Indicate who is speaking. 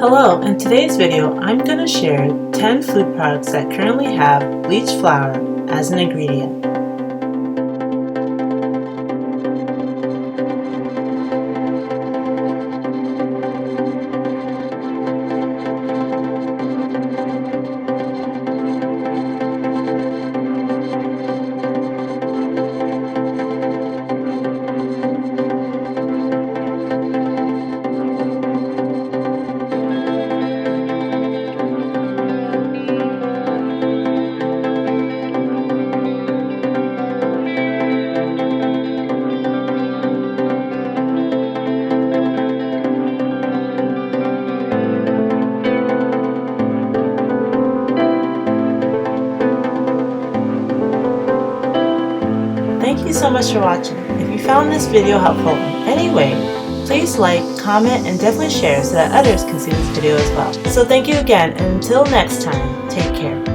Speaker 1: Hello, in today's video I'm going to share 10 food products that currently have bleached flour as an ingredient. Thank you so much for watching. If you found this video helpful in any way, please like, comment, and definitely share so that others can see this video as well. So thank you again, and until next time, take care.